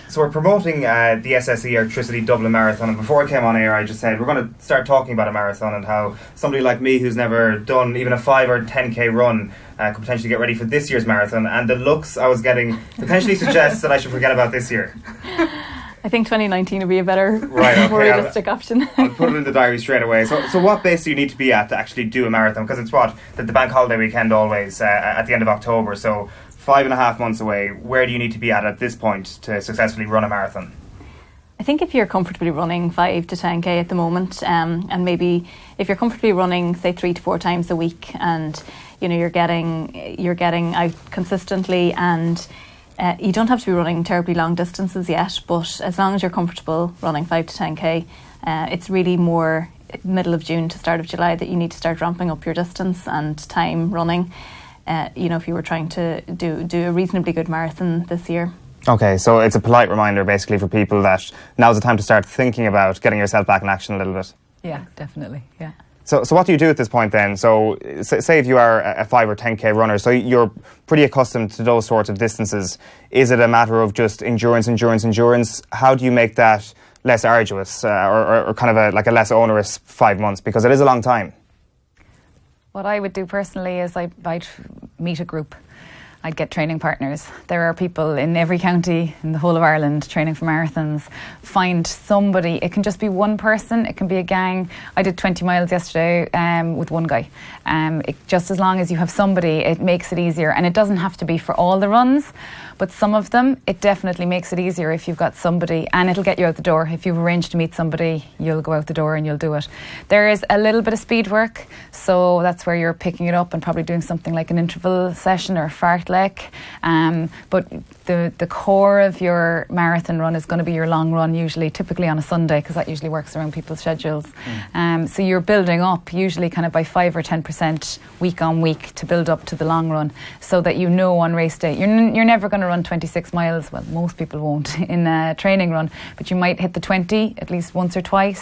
So we're promoting the SSE Electricity Dublin Marathon, and before I came on air I just said we're going to start talking about a marathon and how somebody like me who's never done even a 5 or 10k run could potentially get ready for this year's marathon, and the looks I was getting potentially suggests that I should forget about this year. I think 2019 would be a better, more realistic option. I'll put it in the diary straight away. So what base do you need to be at to actually do a marathon? Because it's the bank holiday weekend always at the end of October, so 5.5 months away. Where do you need to be at this point to successfully run a marathon? I think if you're comfortably running 5 to 10k at the moment, and maybe if you're comfortably running say 3 to 4 times a week, and you're getting out consistently, and you don't have to be running terribly long distances yet, but as long as you're comfortable running 5 to 10k, it's really more middle of June to start of July that you need to start ramping up your distance and time running. If you were trying to do a reasonably good marathon this year. Okay, so it's a polite reminder basically for people that now's the time to start thinking about getting yourself back in action a little bit. Yeah, definitely, yeah. So what do you do at this point then? So say if you are a 5 or 10k runner, so you're pretty accustomed to those sorts of distances. Is it a matter of just endurance? How do you make that less arduous or kind of like a less onerous 5 months? Because it is a long time. What I would do personally is I'd meet a group. I'd get training partners. There are people in every county in the whole of Ireland training for marathons. Find somebody. It can just be one person. It can be a gang. I did 20 miles yesterday with one guy. Just as long as you have somebody, it makes it easier. And it doesn't have to be for all the runs, but some of them, it definitely makes it easier if you've got somebody, and it'll get you out the door. If you've arranged to meet somebody, you'll go out the door and you'll do it. There is a little bit of speed work, so that's where you're picking it up and probably doing something like an interval session or a fartlek. But the core of your marathon run is going to be your long run, typically on a Sunday, because that usually works around people's schedules. So you're building up usually kind of by 5 or 10% week on week to build up to the long run, so that on race day you're never going to run 26 miles. Well, most people won't in a training run, but you might hit the 20 at least once or twice,